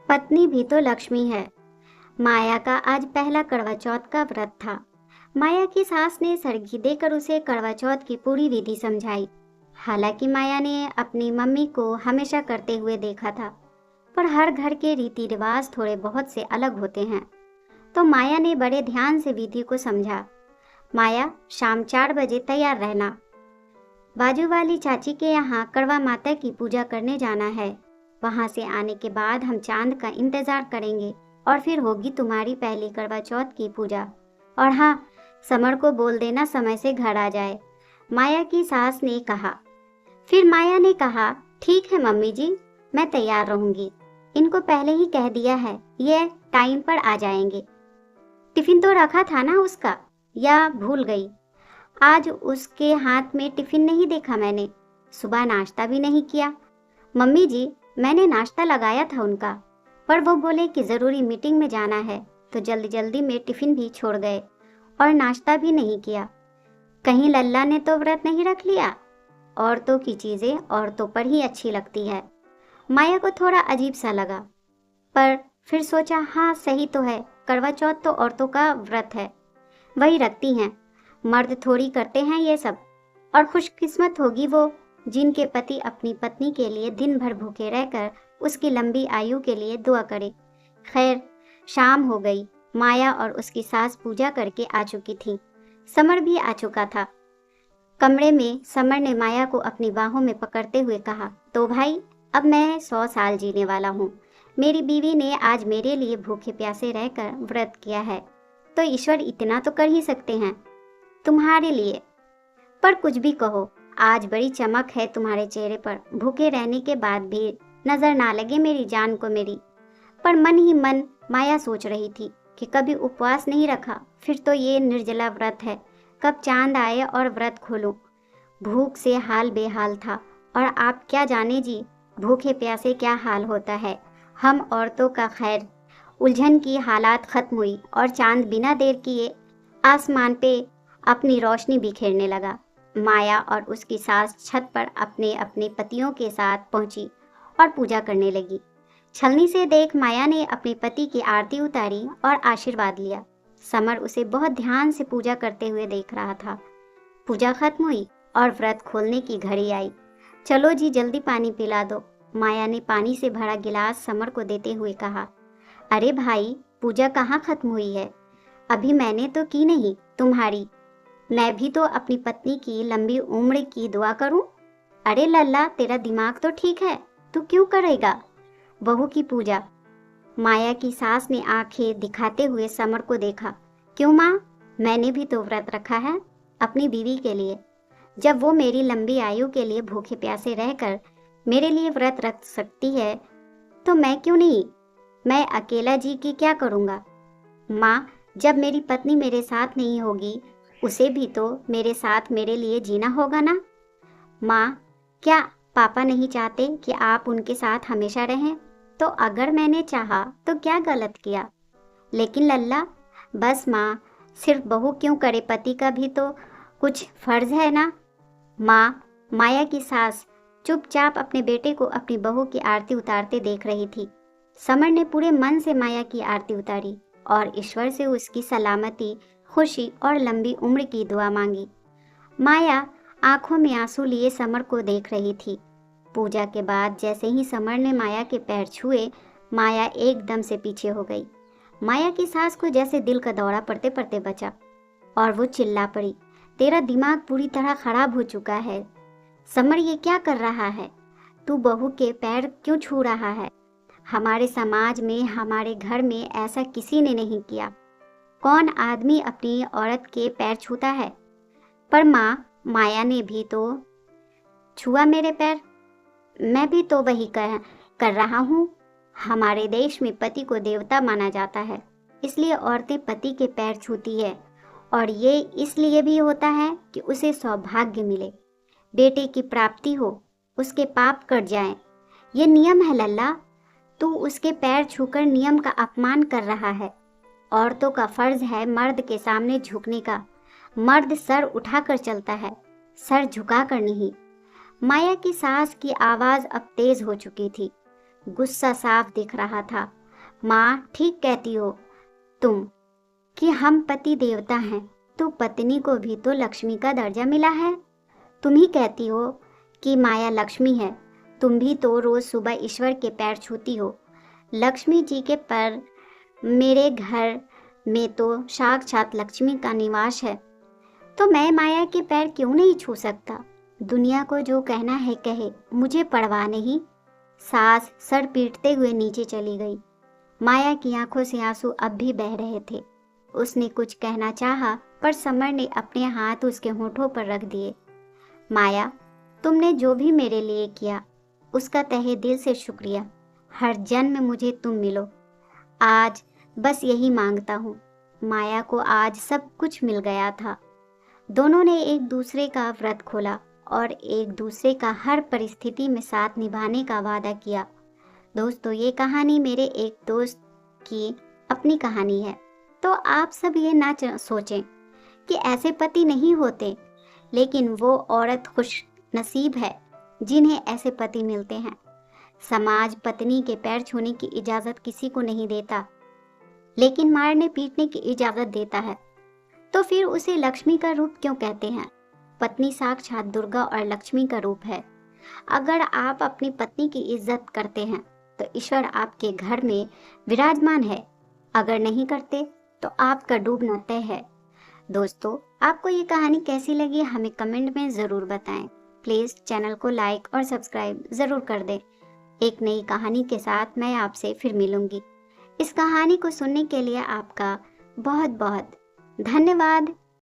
पत्नी भी तो लक्ष्मी है। माया का आज पहला करवा चौथ का व्रत था। माया की सास ने सरघी देकर उसे करवा चौथ की पूरी विधि समझाई। हालांकि माया ने अपनी मम्मी को हमेशा करते हुए देखा था, पर हर घर के रीति रिवाज थोड़े बहुत से अलग होते हैं, तो माया ने बड़े ध्यान से विधि को समझा। माया, शाम 4 बजे तैयार रहना। बाजू वाली चाची के यहाँ करवा माता की पूजा करने जाना है। वहां से आने के बाद हम चांद का इंतजार करेंगे और फिर होगी तुम्हारी पहली करवा चौथ की पूजा। और हाँ, समर को बोल देना समय से घर आ जाए, माया की सास ने कहा। फिर माया ने कहा, ठीक है मम्मी जी, मैं तैयार रहूंगी। इनको पहले ही कह दिया है, ये टाइम पर आ जाएंगे। टिफिन तो रखा था ना उसका, या भूल गई? आज उसके हाथ में टिफिन नहीं देखा मैंने। सुबह नाश्ता भी नहीं किया। मम्मी जी, मैंने नाश्ता लगाया था उनका, पर वो बोले कि ज़रूरी मीटिंग में जाना है, तो जल्दी जल्दी में टिफिन भी छोड़ गए और नाश्ता भी नहीं किया। कहीं लल्ला ने तो व्रत नहीं रख लिया? औरतों की चीज़ें औरतों पर ही अच्छी लगती है। माया को थोड़ा अजीब सा लगा, पर फिर सोचा, हाँ सही तो है, करवा चौथ तो औरतों का व्रत है, वही रखती हैं, मर्द थोड़ी करते हैं ये सब। और खुशकिस्मत होगी वो जिनके पति अपनी पत्नी के लिए दिन भर भूखे रहकर उसकी लंबी आयु के लिए दुआ करे। खैर, शाम हो गई। माया और उसकी सास पूजा करके आ चुकी थी। समर भी आ चुका था। कमरे में समर ने माया को अपनी बाहों में पकड़ते हुए कहा, तो भाई, अब मैं 100 साल जीने वाला हूँ। मेरी बीवी ने आज मेरे लिए भूखे प्यासे रहकर व्रत किया है, तो ईश्वर इतना तो कर ही सकते हैं तुम्हारे लिए। पर कुछ भी कहो, आज बड़ी चमक है तुम्हारे चेहरे पर। भूखे रहने के बाद भी नजर ना लगे मेरी जान को मेरी। पर मन ही मन माया सोच रही थी कि कभी उपवास नहीं रखा, फिर तो ये निर्जला व्रत है। कब चांद आए और व्रत खोलूं। भूख से हाल बेहाल था। और आप क्या जाने जी, भूखे प्यासे क्या हाल होता है। हम औरतों का खैर, उलझन की हालात खत्म हुई और चांद बिना देर किए आसमान पे अपनी रोशनी बिखेरने लगा। माया और उसकी सास छत पर अपने अपने पतियों के साथ पहुंची और पूजा करने लगी। छलनी से देख माया ने अपने पति की आरती उतारी और आशीर्वाद लिया। समर उसे बहुत ध्यान से पूजा करते हुए देख रहा था। पूजा खत्म हुई और व्रत खोलने की घड़ी आई। चलो जी, जल्दी पानी पिला दो, माया ने पानी से भरा गिलास समर को देते हुए कहा। अरे भाई, पूजा कहाँ खत्म हुई है, अभी मैंने तो की नहीं तुम्हारी। मैं भी तो अपनी पत्नी की लंबी उम्र की दुआ करूं। अरे लल्ला, तेरा दिमाग तो ठीक है, तू क्यों करेगा बहू की पूजा? माया की सास ने आंखें दिखाते हुए समर को देखा। क्यों माँ, मैंने भी तो व्रत रखा है अपनी बीवी के लिए। जब वो मेरी लंबी आयु के लिए भूखे प्यासे रहकर मेरे लिए व्रत रख सकती है, तो मैं क्यों नहीं? मैं अकेला जी की क्या करूँगा? माँ, जब मेरी पत्नी मेरे साथ नहीं होगी, उसे भी तो मेरे साथ मेरे लिए जीना होगा ना। माँ, क्या पापा नहीं चाहते कि आप उनके साथ हमेशा रहें? तो अगर मैंने चाहा तो क्या गलत किया? लेकिन लल्ला, बस माँ, सिर्फ बहू क्यों करे, पति का भी तो कुछ फर्ज है ना। माँ, माया की सास चुपचाप अपने बेटे को अपनी बहू की आरती उतारते देख रही थी। समर ने पूरे मन से माया की आरती उतारी और ईश्वर से उसकी सलामती, खुशी और लंबी उम्र की दुआ मांगी। माया आंखों में आंसू लिए समर को देख रही थी। पूजा के बाद जैसे ही समर ने माया के पैर छुए, माया एकदम से पीछे हो गई। माया की सास को जैसे दिल का दौरा पड़ते पड़ते बचा और वो चिल्ला पड़ी, तेरा दिमाग पूरी तरह खराब हो चुका है। समर, ये क्या कर रहा है? तू बहू के पैर क्यों छू रहा है? हमारे समाज में, हमारे घर में ऐसा किसी ने नहीं किया। कौन आदमी अपनी औरत के पैर छूता है? पर माँ, माया ने भी तो छुआ मेरे पैर। मैं भी तो वही कर रहा हूँ। हमारे देश में पति को देवता माना जाता है, इसलिए औरतें पति के पैर छूती है। और ये इसलिए भी होता है कि उसे सौभाग्य मिले, बेटे की प्राप्ति हो, उसके पाप कट जाएं। ये नियम है लल्ला। तू उसके पैर छूकर नियम का अपमान कर रहा है। औरतों का फर्ज है मर्द के सामने झुकने का। मर्द सर उठाकर चलता है, सर झुकाकर नहीं। माया की सास की आवाज अब तेज हो चुकी थी। गुस्सा साफ दिख रहा था माँ ठीक कहती हो तुम कि हम पति देवता हैं, तो पत्नी को भी तो लक्ष्मी का दर्जा मिला है। तुम ही कहती हो कि माया लक्ष्मी है, तुम भी तो रोज सुबह ईश्वर के पैर छूती हो। लक्ष्मी जी के पैर मेरे घर में तो साक्षात लक्ष्मी का निवास है, तो मैं माया के पैर क्यों नहीं छू सकता। दुनिया को जो कहना है कहे, मुझे परवाह नहीं। सास सर पीटते हुए नीचे चली गई। माया की आंखों से आंसू अब भी बह रहे थे। उसने कुछ कहना चाहा, पर समर ने अपने हाथ उसके होठों पर रख दिए। माया, तुमने जो भी मेरे लिए किया उसका तहे दिल से शुक्रिया। हर जन्म मुझे तुम मिलो, आज बस यही मांगता हूँ। माया को आज सब कुछ मिल गया था। दोनों ने एक दूसरे का व्रत खोला और एक दूसरे का हर परिस्थिति में साथ निभाने का वादा किया। दोस्तों, ये कहानी मेरे एक दोस्त की अपनी कहानी है। तो आप सब ये ना सोचें कि ऐसे पति नहीं होते, लेकिन वो औरत खुश नसीब है जिन्हें ऐसे पति मिलते हैं। समाज पत्नी के पैर छूने की इजाज़त किसी को नहीं देता, लेकिन मारने पीटने की इजाज़त देता है। तो फिर उसे लक्ष्मी का रूप क्यों कहते हैं? पत्नी साक्षात दुर्गा और लक्ष्मी का रूप है। अगर आप अपनी पत्नी की इज्जत करते हैं तो ईश्वर आपके घर में विराजमान है। अगर नहीं करते तो आपका डूबना तय है। दोस्तों, आपको ये कहानी कैसी लगी हमें कमेंट में ज़रूर बताएं। प्लीज़ चैनल को लाइक और सब्सक्राइब ज़रूर कर दें। एक नई कहानी के साथ मैं आपसे फिर मिलूंगी। इस कहानी को सुनने के लिए आपका बहुत बहुत धन्यवाद।